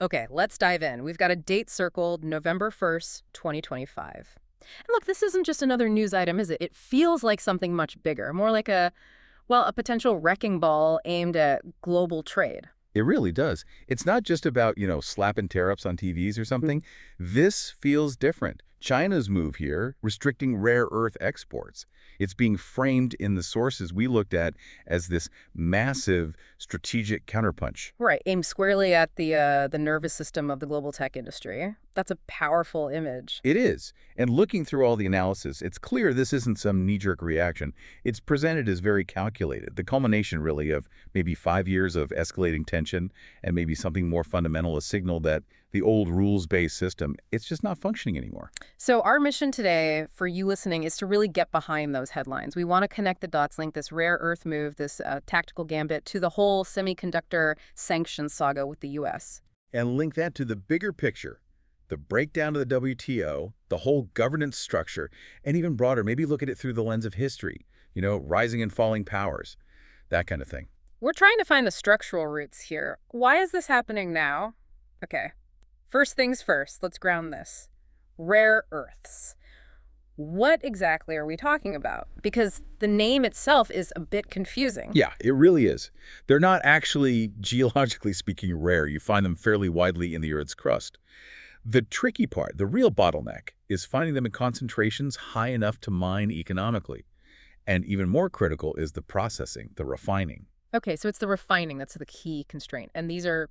Okay, let's dive in. We've got a date circled November 1st, 2025. And look, this isn't just another news item, is it? It feels like something much bigger, more like a potential wrecking ball aimed at global trade. It really does. It's not just about, slapping tariffs on TVs or Mm. something. This feels different. China's move here, restricting rare earth exports. It's being framed in the sources we looked at as this massive strategic counterpunch. Right, aimed squarely at the nervous system of the global tech industry. That's a powerful image. It is. And looking through all the analysis, it's clear this isn't some knee-jerk reaction. It's presented as very calculated, the culmination, really, of maybe 5 years of escalating tension and maybe something more fundamental, a signal that the old rules-based system, it's just not functioning anymore. So our mission today for you listening is to really get behind those headlines. We want to connect the dots, link this rare earth move, this tactical gambit, to the whole semiconductor sanctions saga with the U.S. And link that to the bigger picture, the breakdown of the WTO, the whole governance structure, and even broader, maybe look at it through the lens of history, rising and falling powers, that kind of thing. We're trying to find the structural roots here. Why is this happening now? Okay, first things first, let's ground this. Rare earths. What exactly are we talking about? Because the name itself is a bit confusing. Yeah, it really is. They're not actually, geologically speaking, rare. You find them fairly widely in the Earth's crust. The tricky part, the real bottleneck, is finding them in concentrations high enough to mine economically. And even more critical is the processing, the refining. Okay, so it's the refining that's the key constraint. And these are,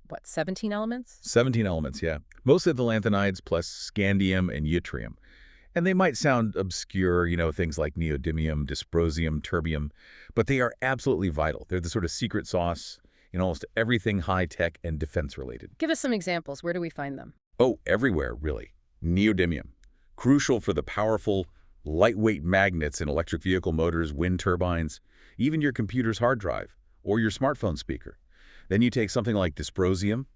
what, 17 elements? 17 elements, yeah. Mostly the lanthanides plus scandium and yttrium. And they might sound obscure, things like neodymium, dysprosium, terbium, but they are absolutely vital. They're the sort of secret sauce in almost everything high-tech and defense-related. Give us some examples. Where do we find them? Oh, everywhere, really. Neodymium, crucial for the powerful, lightweight magnets in electric vehicle motors, wind turbines, even your computer's hard drive or your smartphone speaker. Then you take something like dysprosium.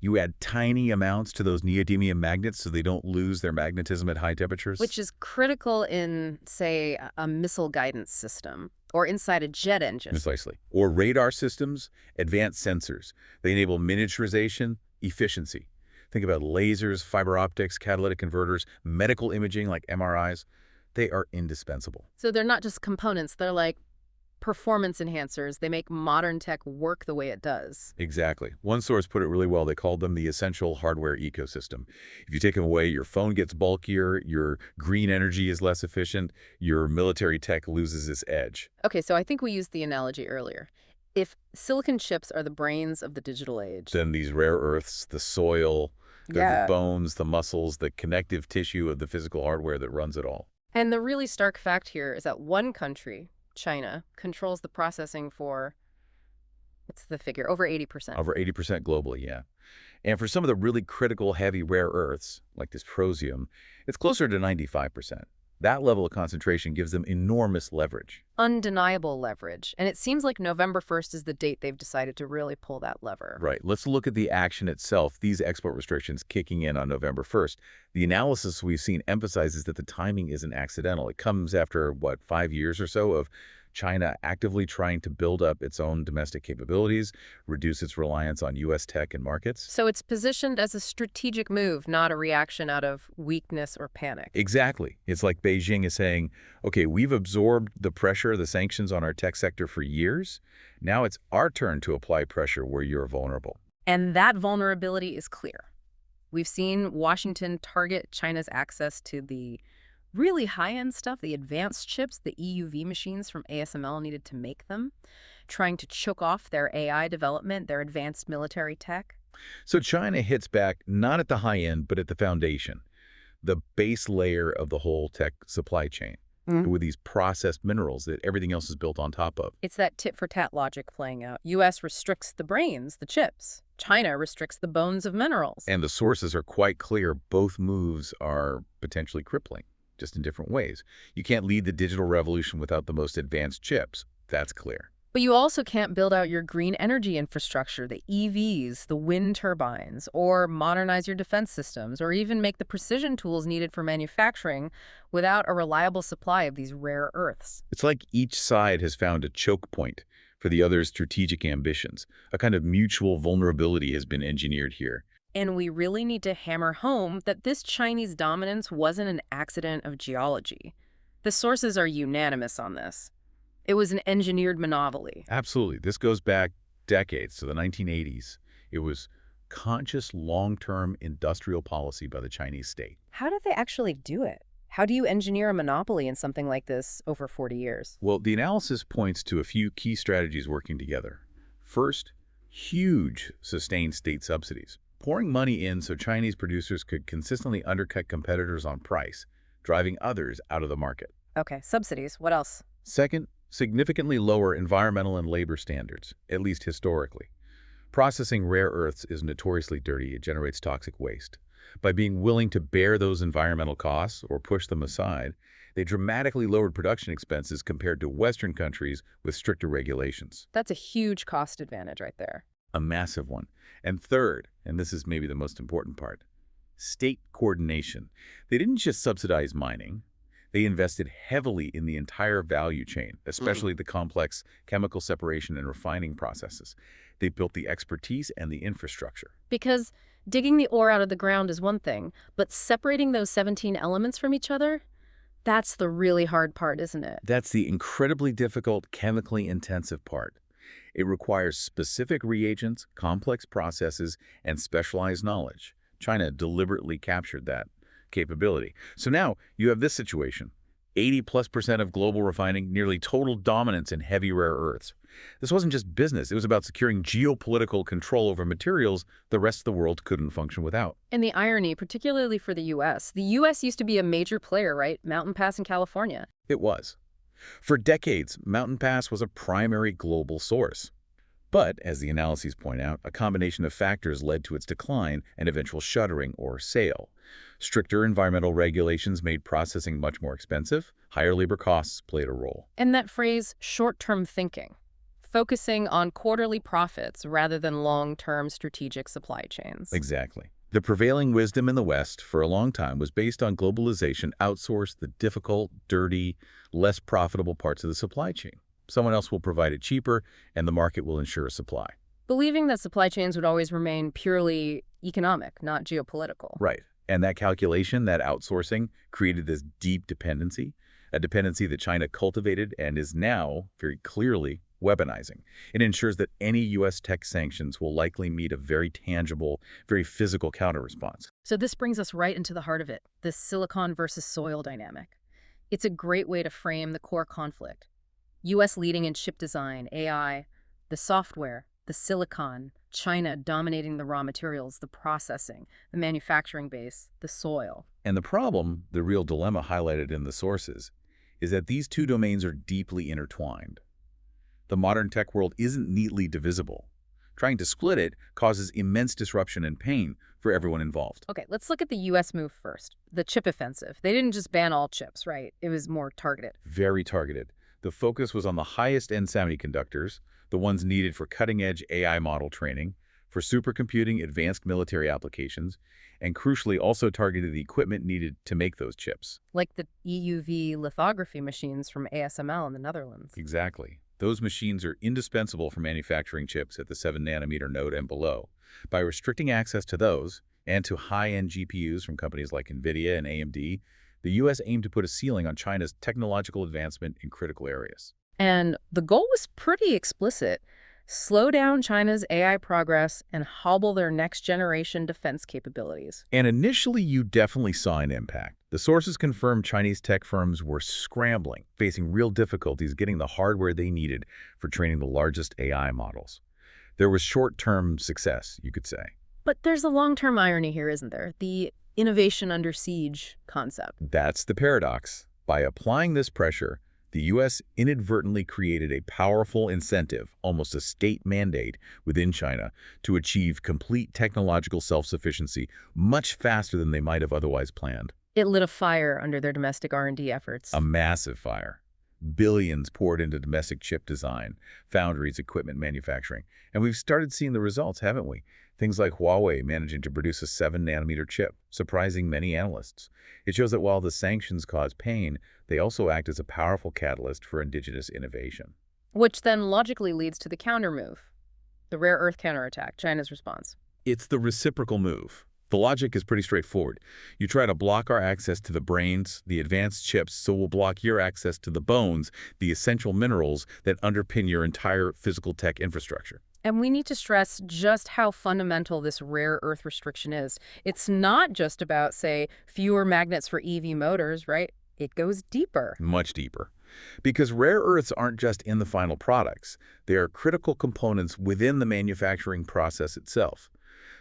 You add tiny amounts to those neodymium magnets so they don't lose their magnetism at high temperatures. Which is critical in, say, a missile guidance system or inside a jet engine. Precisely. Or radar systems, advanced sensors. They enable miniaturization, efficiency. Think about lasers, fiber optics, catalytic converters, medical imaging like MRIs. They are indispensable. So they're not just components, they're like performance enhancers. They make modern tech work the way it does. Exactly. One source put it really well. They called them the essential hardware ecosystem. If you take them away, your phone gets bulkier, your green energy is less efficient, your military tech loses its edge. Okay, so I think we used the analogy earlier. If silicon chips are the brains of the digital age, Then these rare earths, the soil, the bones, the muscles, the connective tissue of the physical hardware that runs it all. and the really stark fact here is that one country, China, controls the processing for, what's the figure, over 80%. Over 80% globally, yeah. And for some of the really critical heavy rare earths, like dysprosium, it's closer to 95%. That level of concentration gives them enormous leverage. Undeniable leverage. And it seems like November 1st is the date they've decided to really pull that lever. Right. Let's look at the action itself, these export restrictions kicking in on November 1st. The analysis we've seen emphasizes that the timing isn't accidental. It comes after, 5 years or so of China actively trying to build up its own domestic capabilities, reduce its reliance on U.S. tech and markets. So it's positioned as a strategic move, not a reaction out of weakness or panic. Exactly. It's like Beijing is saying, okay, we've absorbed the pressure, the sanctions on our tech sector for years. Now it's our turn to apply pressure where you're vulnerable. And that vulnerability is clear. We've seen Washington target China's access to the really high-end stuff, the advanced chips, the EUV machines from ASML needed to make them, trying to choke off their AI development, their advanced military tech. So China hits back not at the high end, but at the foundation, the base layer of the whole tech supply chain, with these processed minerals that everything else is built on top of. It's that tit-for-tat logic playing out. U.S. restricts the brains, the chips. China restricts the bones of minerals. And the sources are quite clear. Both moves are potentially crippling, just in different ways. You can't lead the digital revolution without the most advanced chips. That's clear. But you also can't build out your green energy infrastructure, the EVs, the wind turbines, or modernize your defense systems, or even make the precision tools needed for manufacturing without a reliable supply of these rare earths. It's like each side has found a choke point, for the other's strategic ambitions. A kind of mutual vulnerability has been engineered here. And we really need to hammer home that this Chinese dominance wasn't an accident of geology. The sources are unanimous on this. It was an engineered monopoly. Absolutely. This goes back decades to the 1980s. It was conscious long-term industrial policy by the Chinese state. How did they actually do it? How do you engineer a monopoly in something like this over 40 years? Well, the analysis points to a few key strategies working together. First, huge sustained state subsidies, pouring money in so Chinese producers could consistently undercut competitors on price, driving others out of the market. Okay, subsidies. What else? Second, significantly lower environmental and labor standards, at least historically. Processing rare earths is notoriously dirty. It generates toxic waste. By being willing to bear those environmental costs or push them aside, they dramatically lowered production expenses compared to Western countries with stricter regulations. That's a huge cost advantage right there. A massive one. And third, and this is maybe the most important part, state coordination. They didn't just subsidize mining. They invested heavily in the entire value chain, especially the complex chemical separation and refining processes. They built the expertise and the infrastructure. Because digging the ore out of the ground is one thing, but separating those 17 elements from each other, that's the really hard part, isn't it? That's the incredibly difficult, chemically intensive part. It requires specific reagents, complex processes, and specialized knowledge. China deliberately captured that capability. So now you have this situation. 80+% of global refining, nearly total dominance in heavy rare earths. This wasn't just business. It was about securing geopolitical control over materials the rest of the world couldn't function without. And the irony, particularly for the U.S. used to be a major player, right? Mountain Pass in California. It was. For decades, Mountain Pass was a primary global source. But, as the analyses point out, a combination of factors led to its decline and eventual shuttering or sale. Stricter environmental regulations made processing much more expensive. Higher labor costs played a role. And that phrase, short-term thinking, focusing on quarterly profits rather than long-term strategic supply chains. Exactly. The prevailing wisdom in the West for a long time was based on globalization outsourced the difficult, dirty, less profitable parts of the supply chain. Someone else will provide it cheaper, and the market will ensure a supply. Believing that supply chains would always remain purely economic, not geopolitical. Right. And that calculation, that outsourcing, created this deep dependency, a dependency that China cultivated and is now, very clearly, weaponizing. It ensures that any U.S. tech sanctions will likely meet a very tangible, very physical counter-response. So this brings us right into the heart of it, this silicon versus soil dynamic. It's a great way to frame the core conflict. U.S. leading in chip design, AI, the software, the silicon, China dominating the raw materials, the processing, the manufacturing base, the soil. And the problem, the real dilemma highlighted in the sources, is that these two domains are deeply intertwined. The modern tech world isn't neatly divisible. Trying to split it causes immense disruption and pain for everyone involved. Okay, let's look at the U.S. move first. The chip offensive. They didn't just ban all chips, right? It was more targeted. Very targeted. The focus was on the highest-end semiconductors, the ones needed for cutting-edge AI model training, for supercomputing, advanced military applications, and crucially also targeted the equipment needed to make those chips. Like the EUV lithography machines from ASML in the Netherlands. Exactly. Those machines are indispensable for manufacturing chips at the 7-nanometer node and below. By restricting access to those, and to high-end GPUs from companies like NVIDIA and AMD, the U.S. aimed to put a ceiling on China's technological advancement in critical areas. And the goal was pretty explicit. Slow down China's AI progress and hobble their next-generation defense capabilities. And initially, you definitely saw an impact. The sources confirmed Chinese tech firms were scrambling, facing real difficulties getting the hardware they needed for training the largest AI models. There was short-term success, you could say. But there's a long-term irony here, isn't there? The innovation under siege concept. That's the paradox. By applying this pressure, the U.S. inadvertently created a powerful incentive, almost a state mandate, within China to achieve complete technological self-sufficiency much faster than they might have otherwise planned. It lit a fire under their domestic R&D efforts. A massive fire. Billions poured into domestic chip design, foundries, equipment manufacturing. And we've started seeing the results, haven't we? Things like Huawei managing to produce a 7-nanometer chip, surprising many analysts. It shows that while the sanctions cause pain, they also act as a powerful catalyst for indigenous innovation. Which then logically leads to the countermove, the rare earth counterattack, China's response. It's the reciprocal move. The logic is pretty straightforward. You try to block our access to the brains, the advanced chips, so we'll block your access to the bones, the essential minerals that underpin your entire physical tech infrastructure. And we need to stress just how fundamental this rare earth restriction is. It's not just about, say, fewer magnets for EV motors, right? It goes deeper. Much deeper. Because rare earths aren't just in the final products. They are critical components within the manufacturing process itself.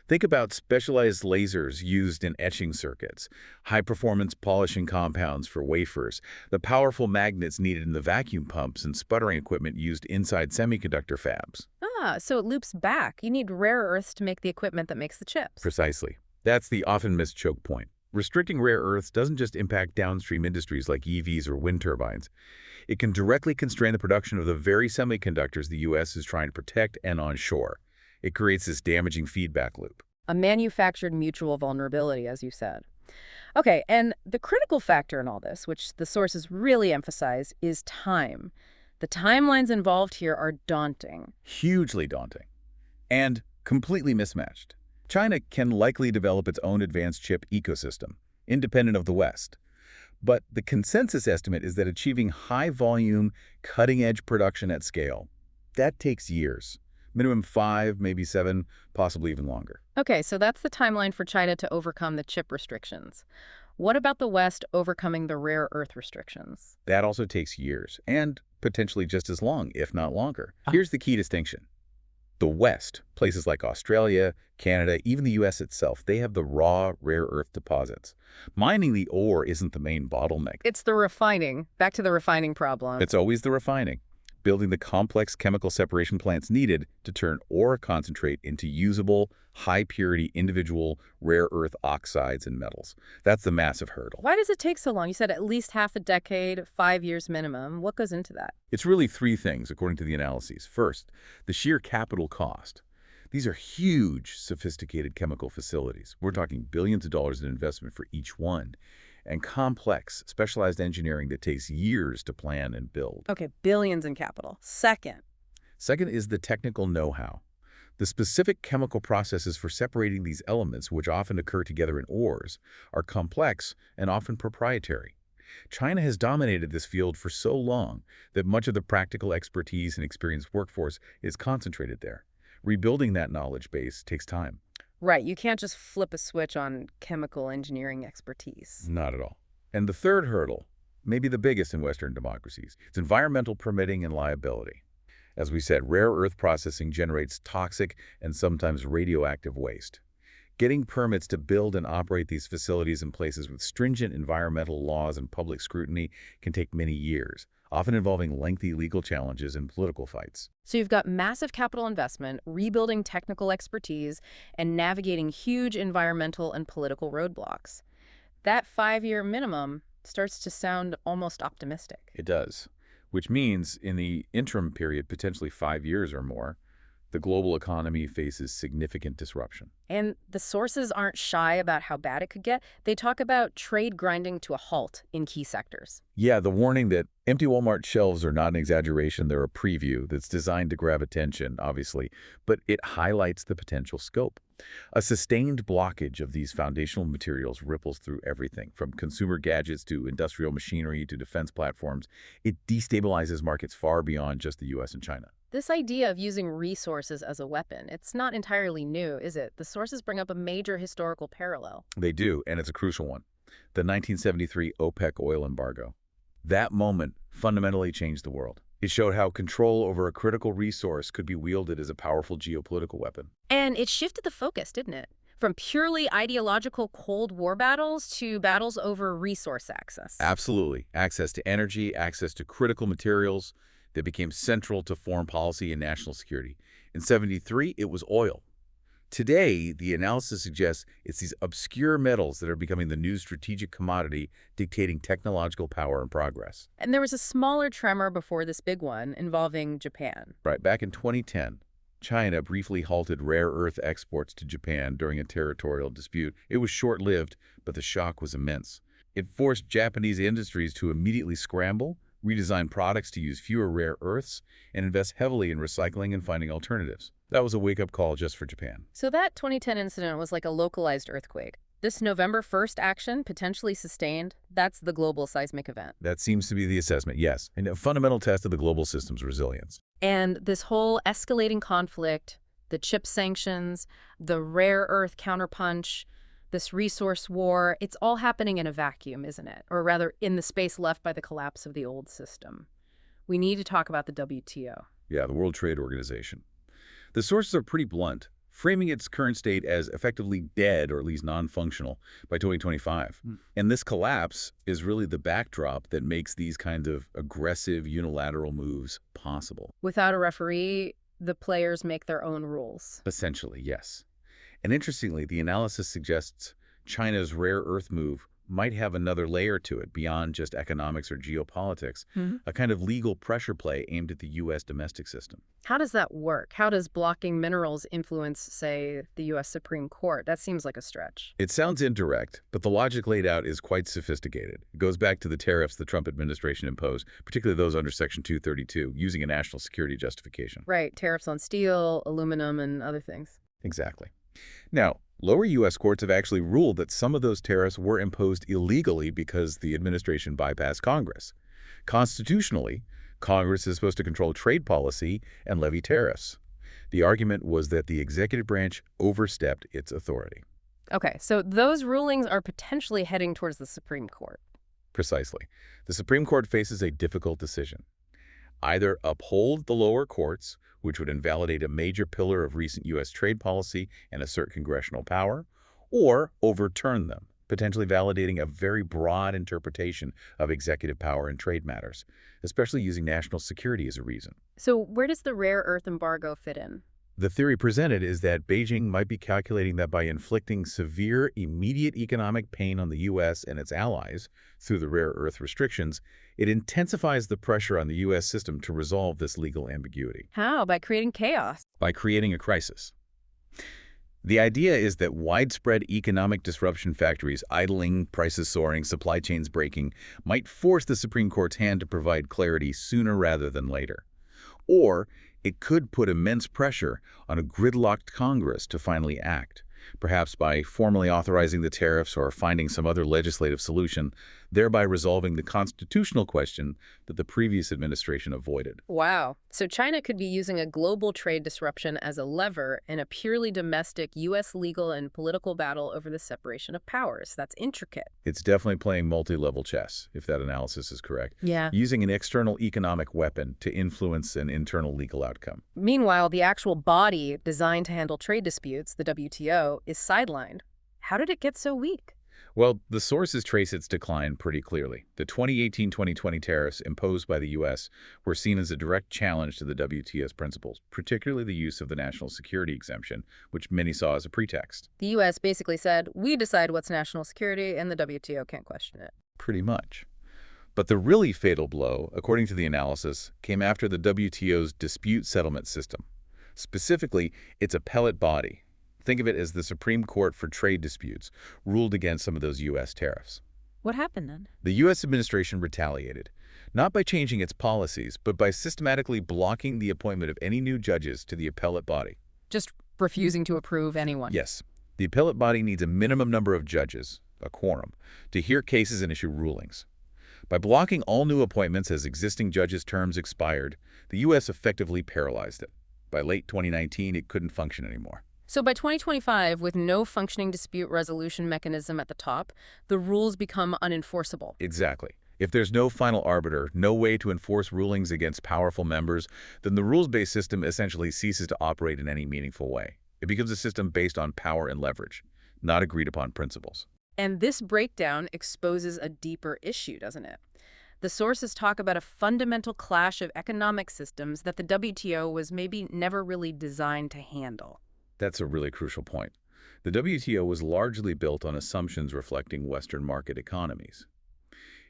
Think about specialized lasers used in etching circuits, high-performance polishing compounds for wafers, the powerful magnets needed in the vacuum pumps and sputtering equipment used inside semiconductor fabs. Ah, so it loops back. You need rare earths to make the equipment that makes the chips. Precisely. That's the often missed choke point. Restricting rare earths doesn't just impact downstream industries like EVs or wind turbines. It can directly constrain the production of the very semiconductors the U.S. is trying to protect and onshore. It creates this damaging feedback loop. A manufactured mutual vulnerability, as you said. Okay, and the critical factor in all this, which the sources really emphasize, is time. The timelines involved here are daunting. Hugely daunting. And completely mismatched. China can likely develop its own advanced chip ecosystem, independent of the West. But the consensus estimate is that achieving high-volume, cutting-edge production at scale, that takes years. Minimum 5, maybe 7, possibly even longer. Okay, so that's the timeline for China to overcome the chip restrictions. What about the West overcoming the rare earth restrictions? That also takes years, and potentially just as long, if not longer. Here's the key distinction. The West, places like Australia, Canada, even the U.S. itself, they have the raw, rare earth deposits. Mining the ore isn't the main bottleneck. It's the refining. Back to the refining problem. It's always the refining. Building the complex chemical separation plants needed to turn ore concentrate into usable, high-purity individual rare earth oxides and metals. That's the massive hurdle. Why does it take so long? You said at least half a decade, 5 years minimum. What goes into that? It's really three things, according to the analyses. First, the sheer capital cost. These are huge, sophisticated chemical facilities. We're talking billions of dollars in investment for each one. And complex, specialized engineering that takes years to plan and build. Okay, billions in capital. Second is the technical know-how. The specific chemical processes for separating these elements, which often occur together in ores, are complex and often proprietary. China has dominated this field for so long that much of the practical expertise and experienced workforce is concentrated there. Rebuilding that knowledge base takes time. Right, you can't just flip a switch on chemical engineering expertise. Not at all. And the third hurdle, maybe the biggest in Western democracies, it's environmental permitting and liability. As we said, rare earth processing generates toxic and sometimes radioactive waste. Getting permits to build and operate these facilities in places with stringent environmental laws and public scrutiny can take many years, often involving lengthy legal challenges and political fights. So you've got massive capital investment, rebuilding technical expertise, and navigating huge environmental and political roadblocks. That 5-year minimum starts to sound almost optimistic. It does, which means in the interim period, potentially 5 years or more, the global economy faces significant disruption. And the sources aren't shy about how bad it could get. They talk about trade grinding to a halt in key sectors. Yeah, the warning that empty Walmart shelves are not an exaggeration. They're a preview that's designed to grab attention, obviously, but it highlights the potential scope. A sustained blockage of these foundational materials ripples through everything, from consumer gadgets to industrial machinery to defense platforms. It destabilizes markets far beyond just the U.S. and China. This idea of using resources as a weapon, it's not entirely new, is it? The sources bring up a major historical parallel. They do, and it's a crucial one. The 1973 OPEC oil embargo. That moment fundamentally changed the world. It showed how control over a critical resource could be wielded as a powerful geopolitical weapon. And it shifted the focus, didn't it? From purely ideological Cold War battles to battles over resource access. Absolutely. Access to energy, access to critical materials that became central to foreign policy and national security. In '73, it was oil. Today, the analysis suggests it's these obscure metals that are becoming the new strategic commodity dictating technological power and progress. And there was a smaller tremor before this big one involving Japan. Right, back in 2010, China briefly halted rare earth exports to Japan during a territorial dispute. It was short-lived, but the shock was immense. It forced Japanese industries to immediately scramble, redesign products to use fewer rare earths, and invest heavily in recycling and finding alternatives. That was a wake-up call just for Japan. So that 2010 incident was like a localized earthquake. This November 1st action, potentially sustained, that's the global seismic event. That seems to be the assessment, yes, and a fundamental test of the global system's resilience. And this whole escalating conflict, the chip sanctions, the rare earth counterpunch, this resource war, it's all happening in a vacuum, isn't it? Or rather, in the space left by the collapse of the old system. We need to talk about the WTO. Yeah, the World Trade Organization. The sources are pretty blunt, framing its current state as effectively dead or at least non-functional by 2025. And this collapse is really the backdrop that makes these kinds of aggressive unilateral moves possible. Without a referee, the players make their own rules. Essentially, yes. And interestingly, the analysis suggests China's rare earth move might have another layer to it beyond just economics or geopolitics, a kind of legal pressure play aimed at the U.S. domestic system. How does that work? How does blocking minerals influence, say, the U.S. Supreme Court? That seems like a stretch. It sounds indirect, but the logic laid out is quite sophisticated. It goes back to the tariffs the Trump administration imposed, particularly those under Section 232, using a national security justification. Right, tariffs on steel, aluminum, and other things. Exactly. Now, lower U.S. courts have actually ruled that some of those tariffs were imposed illegally because the administration bypassed Congress. Constitutionally, Congress is supposed to control trade policy and levy tariffs. The argument was that the executive branch overstepped its authority. Okay, so those rulings are potentially heading towards the Supreme Court. Precisely. The Supreme Court faces a difficult decision. Either uphold the lower courts, which would invalidate a major pillar of recent U.S. trade policy and assert congressional power, or overturn them, potentially validating a very broad interpretation of executive power in trade matters, especially using national security as a reason. So where does the rare earth embargo fit in? The theory presented is that Beijing might be calculating that by inflicting severe, immediate economic pain on the U.S. and its allies through the rare earth restrictions, it intensifies the pressure on the U.S. system to resolve this legal ambiguity. How? By creating chaos? By creating a crisis. The idea is that widespread economic disruption, factories idling, prices soaring, supply chains breaking, might force the Supreme Court's hand to provide clarity sooner rather than later. Or it could put immense pressure on a gridlocked Congress to finally act, perhaps by formally authorizing the tariffs or finding some other legislative solution, thereby resolving the constitutional question that the previous administration avoided. Wow. So China could be using a global trade disruption as a lever in a purely domestic U.S. legal and political battle over the separation of powers. That's intricate. It's definitely playing multi-level chess, if that analysis is correct. Yeah. Using an external economic weapon to influence an internal legal outcome. Meanwhile, the actual body designed to handle trade disputes, the WTO, is sidelined. How did it get so weak? Well, the sources trace its decline pretty clearly. The 2018-2020 tariffs imposed by the U.S. were seen as a direct challenge to the WTO's principles, particularly the use of the national security exemption, which many saw as a pretext. The U.S. basically said, we decide what's national security, and the WTO can't question it. Pretty much. But the really fatal blow, according to the analysis, came after the WTO's dispute settlement system, specifically its appellate body. Think of it as the Supreme Court for trade disputes, ruled against some of those U.S. tariffs. What happened then? The U.S. administration retaliated, not by changing its policies, but by systematically blocking the appointment of any new judges to the appellate body. Just refusing to approve anyone. Yes. The appellate body needs a minimum number of judges, a quorum, to hear cases and issue rulings. By blocking all new appointments as existing judges' terms expired, the U.S. effectively paralyzed it. By late 2019, it couldn't function anymore. So by 2025, with no functioning dispute resolution mechanism at the top, the rules become unenforceable. Exactly. If there's no final arbiter, no way to enforce rulings against powerful members, then the rules-based system essentially ceases to operate in any meaningful way. It becomes a system based on power and leverage, not agreed-upon principles. And this breakdown exposes a deeper issue, doesn't it? The sources talk about a fundamental clash of economic systems that the WTO was maybe never really designed to handle. That's a really crucial point. The WTO was largely built on assumptions reflecting Western market economies.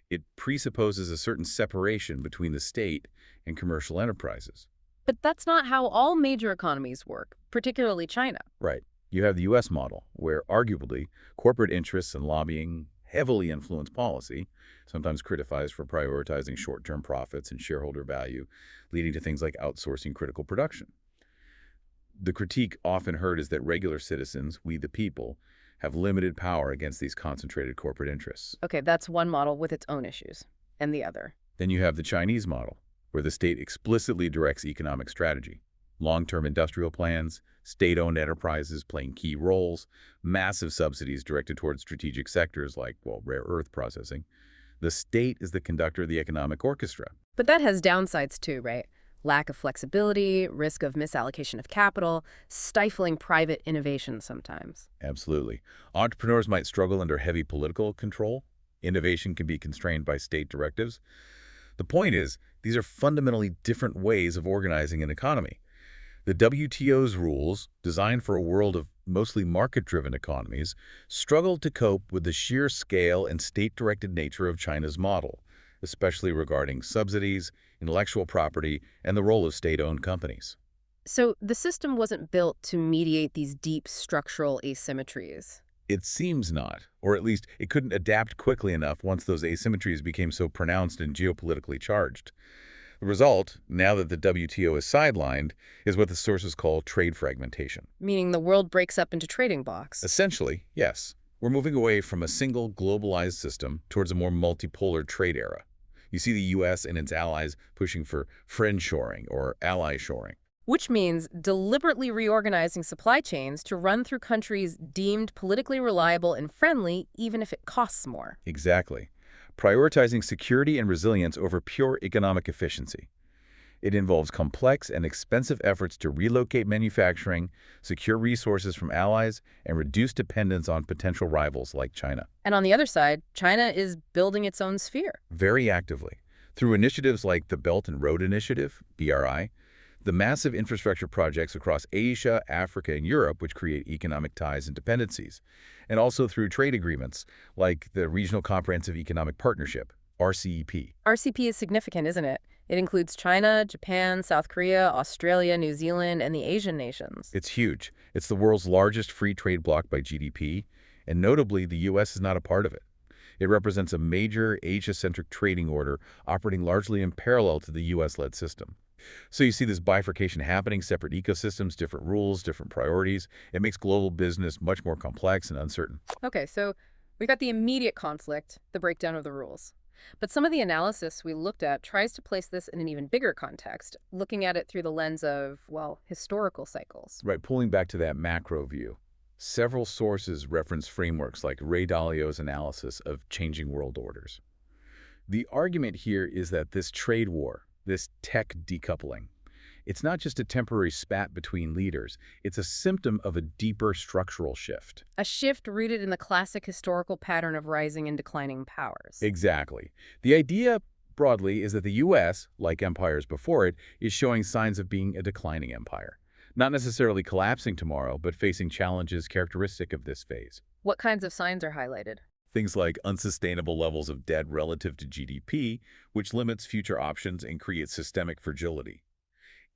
It presupposes a certain separation between the state and commercial enterprises. But that's not how all major economies work, particularly China. Right. You have the U.S. model, where arguably corporate interests and lobbying heavily influence policy, sometimes criticized for prioritizing short-term profits and shareholder value, leading to things like outsourcing critical production. The critique often heard is that regular citizens, we the people, have limited power against these concentrated corporate interests. Okay, that's one model with its own issues. And the other. Then you have the Chinese model, where the state explicitly directs economic strategy. Long-term industrial plans, state-owned enterprises playing key roles, massive subsidies directed towards strategic sectors like, well, rare earth processing. The state is the conductor of the economic orchestra. But that has downsides too, right? Lack of flexibility, risk of misallocation of capital, stifling private innovation sometimes. Absolutely. Entrepreneurs might struggle under heavy political control. Innovation can be constrained by state directives. The point is, these are fundamentally different ways of organizing an economy. The WTO's rules, designed for a world of mostly market-driven economies, struggle to cope with the sheer scale and state-directed nature of China's model, especially regarding subsidies, intellectual property, and the role of state-owned companies. So the system wasn't built to mediate these deep structural asymmetries. It seems not, or at least it couldn't adapt quickly enough once those asymmetries became so pronounced and geopolitically charged. The result, now that the WTO is sidelined, is what the sources call trade fragmentation. Meaning the world breaks up into trading blocs. Essentially, yes, we're moving away from a single globalized system towards a more multipolar trade era. You see the U.S. and its allies pushing for friend-shoring or ally-shoring. Which means deliberately reorganizing supply chains to run through countries deemed politically reliable and friendly, even if it costs more. Exactly. Prioritizing security and resilience over pure economic efficiency. It involves complex and expensive efforts to relocate manufacturing, secure resources from allies, and reduce dependence on potential rivals like China. And on the other side, China is building its own sphere. Very actively. Through initiatives like the Belt and Road Initiative, BRI, the massive infrastructure projects across Asia, Africa, and Europe which create economic ties and dependencies, and also through trade agreements like the Regional Comprehensive Economic Partnership, RCEP. RCP is significant, isn't it? It includes China, Japan, South Korea, Australia, New Zealand, and the Asian nations. It's huge. It's the world's largest free trade bloc by GDP, and notably, the U.S. is not a part of it. It represents a major Asia-centric trading order operating largely in parallel to the U.S.-led system. So you see this bifurcation happening, separate ecosystems, different rules, different priorities. It makes global business much more complex and uncertain. Okay, so we've got the immediate conflict, the breakdown of the rules. But some of the analysis we looked at tries to place this in an even bigger context, looking at it through the lens of, well, historical cycles. Right, pulling back to that macro view. Several sources reference frameworks like Ray Dalio's analysis of changing world orders. The argument here is that this trade war, this tech decoupling, it's not just a temporary spat between leaders, it's a symptom of a deeper structural shift. A shift rooted in the classic historical pattern of rising and declining powers. Exactly. The idea, broadly, is that the U.S., like empires before it, is showing signs of being a declining empire. Not necessarily collapsing tomorrow, but facing challenges characteristic of this phase. What kinds of signs are highlighted? Things like unsustainable levels of debt relative to GDP, which limits future options and creates systemic fragility.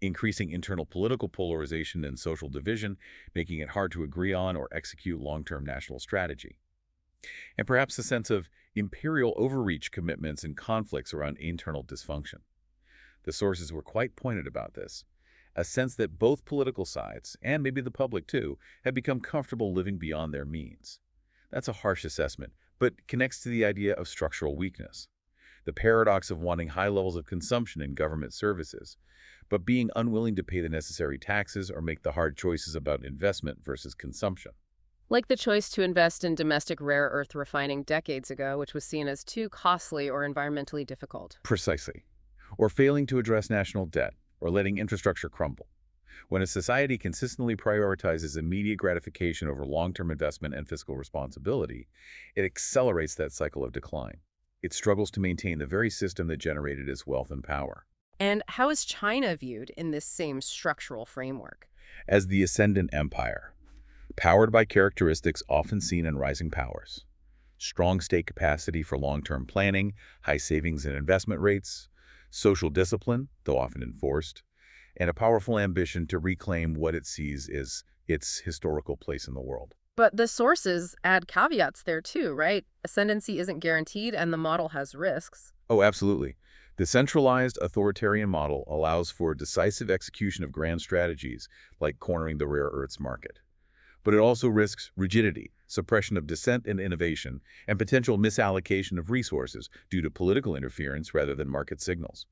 Increasing internal political polarization and social division, making it hard to agree on or execute long-term national strategy. And perhaps a sense of imperial overreach commitments and conflicts around internal dysfunction. The sources were quite pointed about this. A sense that both political sides, and maybe the public too, have become comfortable living beyond their means. That's a harsh assessment, but connects to the idea of structural weakness. The paradox of wanting high levels of consumption in government services, but being unwilling to pay the necessary taxes or make the hard choices about investment versus consumption. Like the choice to invest in domestic rare earth refining decades ago, which was seen as too costly or environmentally difficult. Precisely. Or failing to address national debt, or letting infrastructure crumble. When a society consistently prioritizes immediate gratification over long-term investment and fiscal responsibility, it accelerates that cycle of decline. It struggles to maintain the very system that generated its wealth and power. And how is China viewed in this same structural framework? As the ascendant empire, powered by characteristics often seen in rising powers. Strong state capacity for long-term planning, high savings and investment rates, social discipline, though often enforced, and a powerful ambition to reclaim what it sees as its historical place in the world. But the sources add caveats there too, right? Ascendancy isn't guaranteed and the model has risks. Oh, absolutely. The centralized authoritarian model allows for decisive execution of grand strategies like cornering the rare earths market. But it also risks rigidity, suppression of dissent and innovation, and potential misallocation of resources due to political interference rather than market signals.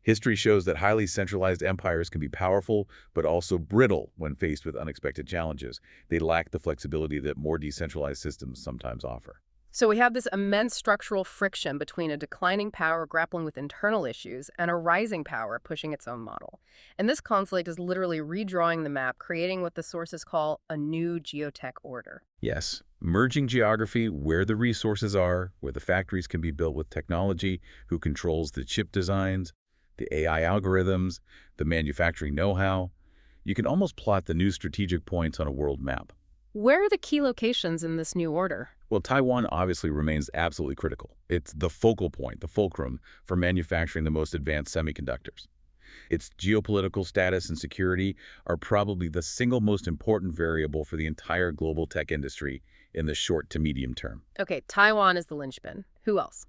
History shows that highly centralized empires can be powerful, but also brittle when faced with unexpected challenges. They lack the flexibility that more decentralized systems sometimes offer. So we have this immense structural friction between a declining power grappling with internal issues and a rising power pushing its own model. And this conflict is literally redrawing the map, creating what the sources call a new geotech order. Yes, merging geography where the resources are, where the factories can be built with technology, who controls the chip designs, the AI algorithms, the manufacturing know-how. You can almost plot the new strategic points on a world map. Where are the key locations in this new order? Well, Taiwan obviously remains absolutely critical. It's the focal point, the fulcrum, for manufacturing the most advanced semiconductors. Its geopolitical status and security are probably the single most important variable for the entire global tech industry in the short to medium term. Okay, Taiwan is the linchpin. Who else?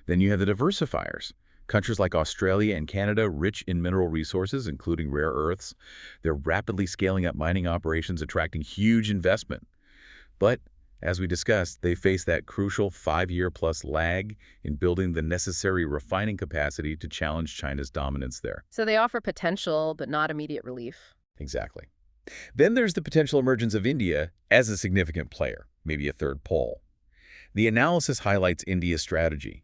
Then you have the diversifiers. Countries like Australia and Canada, rich in mineral resources, including rare earths, they're rapidly scaling up mining operations, attracting huge investment. But, as we discussed, they face that crucial 5-year-plus lag in building the necessary refining capacity to challenge China's dominance there. So they offer potential, but not immediate relief. Exactly. Then there's the potential emergence of India as a significant player, maybe a third pole. The analysis highlights India's strategy,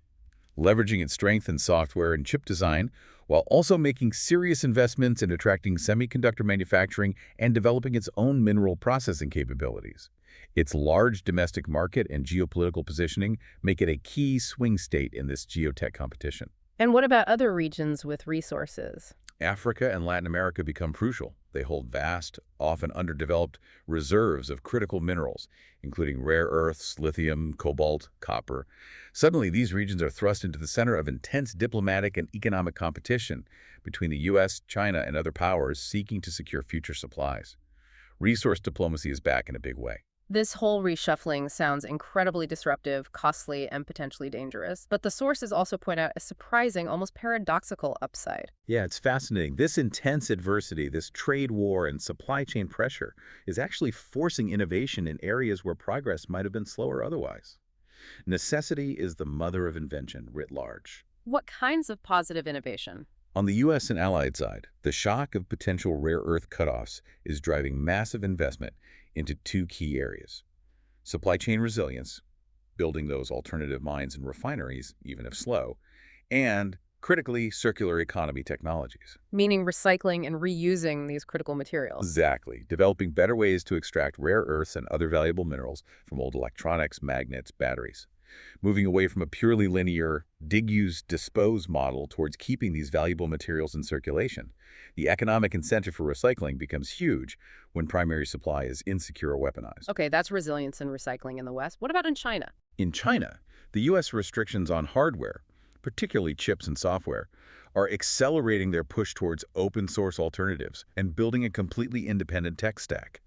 leveraging its strength in software and chip design, while also making serious investments in attracting semiconductor manufacturing and developing its own mineral processing capabilities. Its large domestic market and geopolitical positioning make it a key swing state in this geotech competition. And what about other regions with resources? Africa and Latin America become crucial. They hold vast, often underdeveloped reserves of critical minerals, including rare earths, lithium, cobalt, copper. Suddenly, these regions are thrust into the center of intense diplomatic and economic competition between the U.S., China, and other powers seeking to secure future supplies. Resource diplomacy is back in a big way. This whole reshuffling sounds incredibly disruptive, costly, and potentially dangerous, but the sources also point out a surprising, almost paradoxical upside. Yeah, it's fascinating. This intense adversity, this trade war and supply chain pressure is actually forcing innovation in areas where progress might have been slower otherwise. Necessity is the mother of invention writ large. What kinds of positive innovation? On the U.S. and allied side, the shock of potential rare earth cutoffs is driving massive investment into two key areas: supply chain resilience, building those alternative mines and refineries, even if slow, and, critically, circular economy technologies. Meaning recycling and reusing these critical materials. Exactly. Developing better ways to extract rare earths and other valuable minerals from old electronics, magnets, batteries. Moving away from a purely linear dig, use, dispose model towards keeping these valuable materials in circulation. The economic incentive for recycling becomes huge when primary supply is insecure or weaponized. Okay, that's resilience and recycling in the West. What about in China? In China, the U.S. restrictions on hardware, particularly chips and software, are accelerating their push towards open-source alternatives and building a completely independent tech stack.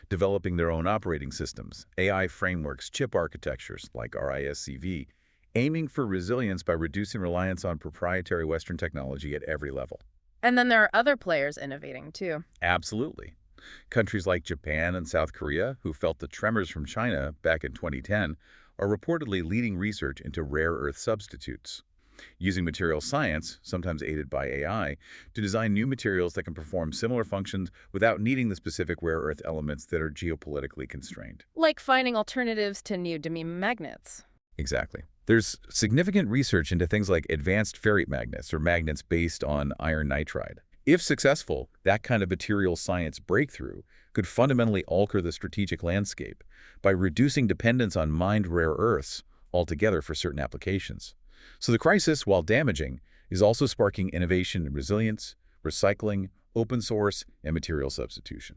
Developing their own operating systems, AI frameworks, chip architectures like RISC-V, aiming for resilience by reducing reliance on proprietary Western technology at every level. And then there are other players innovating too. Absolutely. Countries like Japan and South Korea, who felt the tremors from China back in 2010, are reportedly leading research into rare earth substitutes, using material science, sometimes aided by AI, to design new materials that can perform similar functions without needing the specific rare earth elements that are geopolitically constrained. Like finding alternatives to neodymium magnets. Exactly. There's significant research into things like advanced ferrite magnets or magnets based on iron nitride. If successful, that kind of material science breakthrough could fundamentally alter the strategic landscape by reducing dependence on mined rare earths altogether for certain applications. So the crisis, while damaging, is also sparking innovation in resilience, recycling, open source, and material substitution.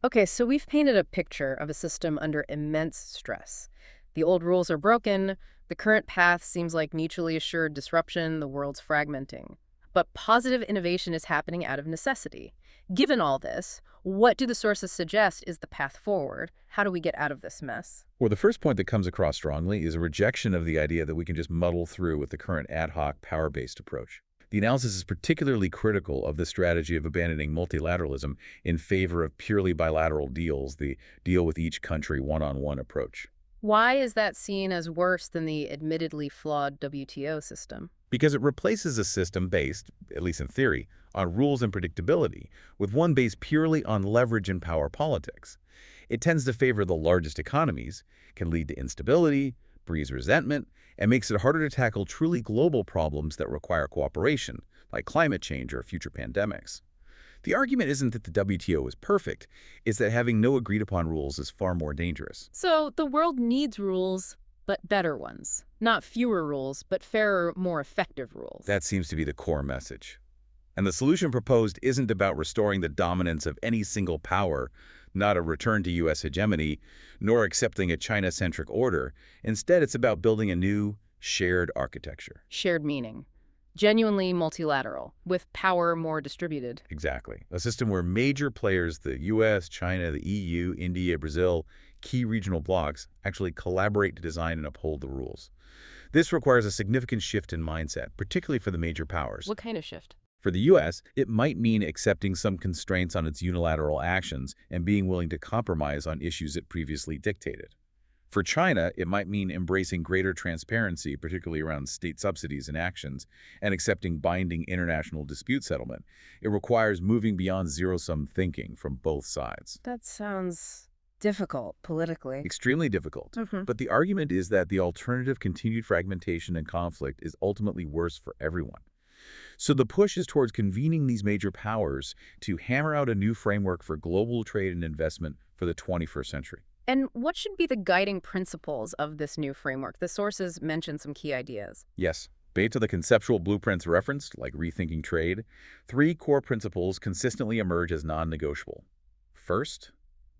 Okay, so we've painted a picture of a system under immense stress. The old rules are broken, the current path seems like mutually assured disruption, the world's fragmenting. But positive innovation is happening out of necessity. Given all this, what do the sources suggest is the path forward? How do we get out of this mess? Well, the first point that comes across strongly is a rejection of the idea that we can just muddle through with the current ad hoc, power-based approach. The analysis is particularly critical of the strategy of abandoning multilateralism in favor of purely bilateral deals, the deal with each country one-on-one approach. Why is that seen as worse than the admittedly flawed WTO system? Because it replaces a system based, at least in theory, on rules and predictability, with one based purely on leverage and power politics. It tends to favor the largest economies, can lead to instability, breeds resentment, and makes it harder to tackle truly global problems that require cooperation, like climate change or future pandemics. The argument isn't that the WTO is perfect, it's that having no agreed-upon rules is far more dangerous. So the world needs rules, but better ones. Not fewer rules, but fairer, more effective rules. That seems to be the core message. And the solution proposed isn't about restoring the dominance of any single power, not a return to U.S. hegemony, nor accepting a China-centric order. Instead, it's about building a new, shared architecture. Shared meaning. Genuinely multilateral, with power more distributed. Exactly. A system where major players, the U.S., China, the EU, India, Brazil, key regional blocs, actually collaborate to design and uphold the rules. This requires a significant shift in mindset, particularly for the major powers. What kind of shift? For the U.S., it might mean accepting some constraints on its unilateral actions and being willing to compromise on issues it previously dictated. For China, it might mean embracing greater transparency, particularly around state subsidies and actions, and accepting binding international dispute settlement. It requires moving beyond zero-sum thinking from both sides. That sounds difficult politically. Extremely difficult. But the argument is that the alternative, continued fragmentation and conflict, is ultimately worse for everyone. So the push is towards convening these major powers to hammer out a new framework for global trade and investment for the 21st century. And what should be the guiding principles of this new framework? The sources mention some key ideas. Yes. Based on the conceptual blueprints referenced, like rethinking trade, 3 core principles consistently emerge as non-negotiable. First,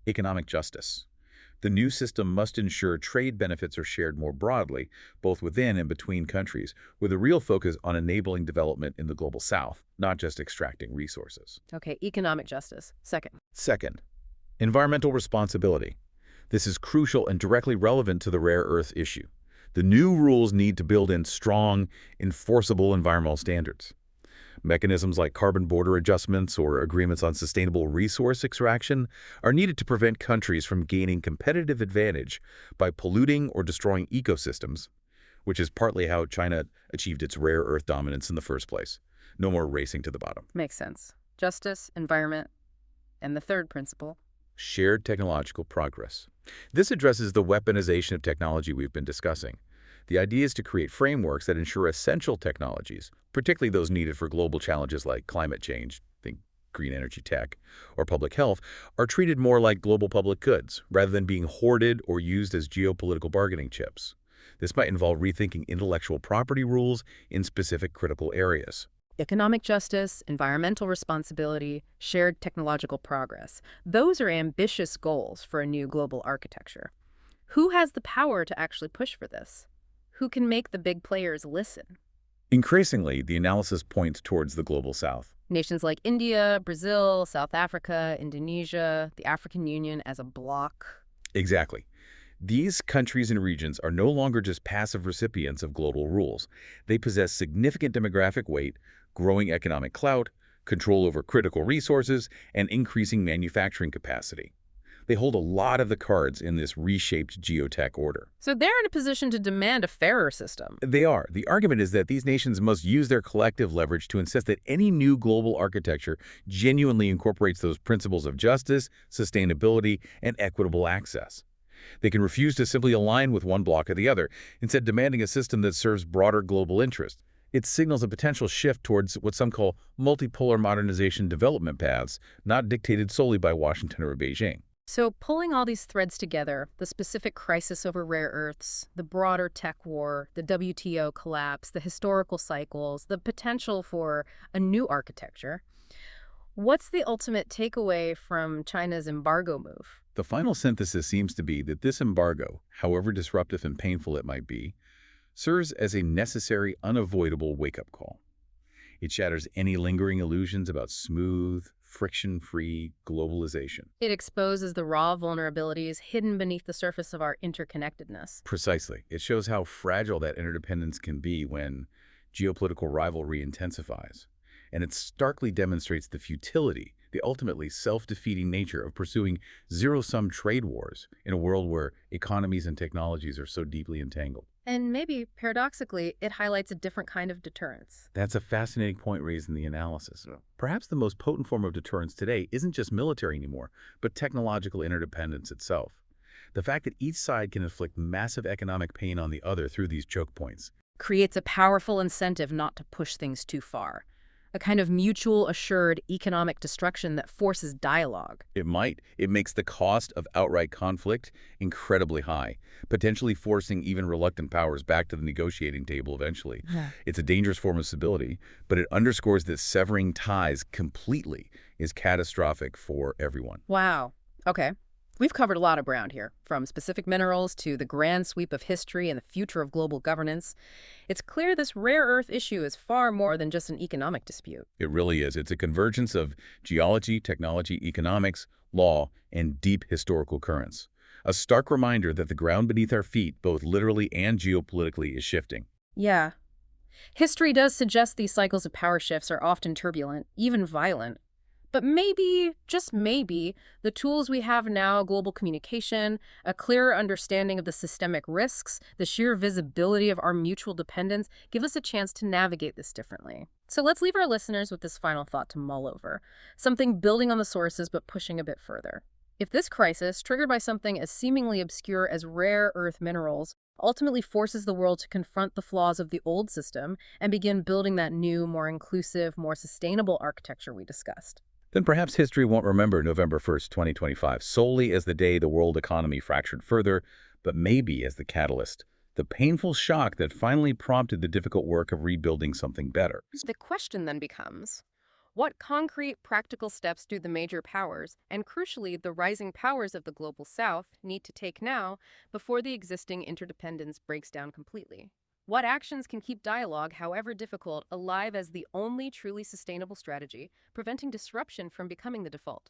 economic justice. The new system must ensure trade benefits are shared more broadly, both within and between countries, with a real focus on enabling development in the global south, not just extracting resources. Okay, economic justice. Second, environmental responsibility. This is crucial and directly relevant to the rare earth issue. The new rules need to build in strong, enforceable environmental standards. Mechanisms like carbon border adjustments or agreements on sustainable resource extraction are needed to prevent countries from gaining competitive advantage by polluting or destroying ecosystems, which is partly how China achieved its rare earth dominance in the first place. No more racing to the bottom. Makes sense. Justice, environment, and the third principle. Shared technological progress. This addresses the weaponization of technology we've been discussing. The idea is to create frameworks that ensure essential technologies, particularly those needed for global challenges like climate change, think green energy tech, or public health, are treated more like global public goods, rather than being hoarded or used as geopolitical bargaining chips. This might involve rethinking intellectual property rules in specific critical areas. Economic justice, environmental responsibility, shared technological progress. Those are ambitious goals for a new global architecture. Who has the power to actually push for this? Who can make the big players listen? Increasingly, the analysis points towards the global south. Nations like India, Brazil, South Africa, Indonesia, the African Union as a bloc. Exactly. These countries and regions are no longer just passive recipients of global rules. They possess significant demographic weight, growing economic clout, control over critical resources, and increasing manufacturing capacity. They hold a lot of the cards in this reshaped geotech order. So they're in a position to demand a fairer system. They are. The argument is that these nations must use their collective leverage to insist that any new global architecture genuinely incorporates those principles of justice, sustainability, and equitable access. They can refuse to simply align with one bloc or the other, instead demanding a system that serves broader global interests. It signals a potential shift towards what some call multipolar modernization development paths, not dictated solely by Washington or Beijing. So pulling all these threads together, the specific crisis over rare earths, the broader tech war, the WTO collapse, the historical cycles, the potential for a new architecture, what's the ultimate takeaway from China's embargo move? The final synthesis seems to be that this embargo, however disruptive and painful it might be, serves as a necessary, unavoidable wake-up call. It shatters any lingering illusions about smooth, friction-free globalization. It exposes the raw vulnerabilities hidden beneath the surface of our interconnectedness. Precisely. It shows how fragile that interdependence can be when geopolitical rivalry intensifies. And it starkly demonstrates the futility, the ultimately self-defeating nature of pursuing zero-sum trade wars in a world where economies and technologies are so deeply entangled. And maybe, paradoxically, it highlights a different kind of deterrence. That's a fascinating point raised in the analysis. Perhaps the most potent form of deterrence today isn't just military anymore, but technological interdependence itself. The fact that each side can inflict massive economic pain on the other through these choke points. Creates a powerful incentive not to push things too far. A kind of mutual assured economic destruction that forces dialogue. It might. It makes the cost of outright conflict incredibly high, potentially forcing even reluctant powers back to the negotiating table eventually. Yeah. It's a dangerous form of stability, but it underscores that severing ties completely is catastrophic for everyone. Wow. Okay. We've covered a lot of ground here, from specific minerals to the grand sweep of history and the future of global governance. It's clear this rare earth issue is far more than just an economic dispute. It really is. It's a convergence of geology, technology, economics, law, and deep historical currents. A stark reminder that the ground beneath our feet, both literally and geopolitically, is shifting. Yeah. History does suggest these cycles of power shifts are often turbulent, even violent. But maybe, just maybe, the tools we have now, global communication, a clearer understanding of the systemic risks, the sheer visibility of our mutual dependence, give us a chance to navigate this differently. So let's leave our listeners with this final thought to mull over, something building on the sources but pushing a bit further. If this crisis, triggered by something as seemingly obscure as rare earth minerals, ultimately forces the world to confront the flaws of the old system and begin building that new, more inclusive, more sustainable architecture we discussed, Then perhaps history won't remember November 1st, 2025, solely as the day the world economy fractured further, but maybe as the catalyst, the painful shock that finally prompted the difficult work of rebuilding something better. the question then becomes, what concrete, practical steps do the major powers, and crucially the rising powers of the global south, need to take now before the existing interdependence breaks down completely? What actions can keep dialogue, however difficult, alive as the only truly sustainable strategy, preventing disruption from becoming the default?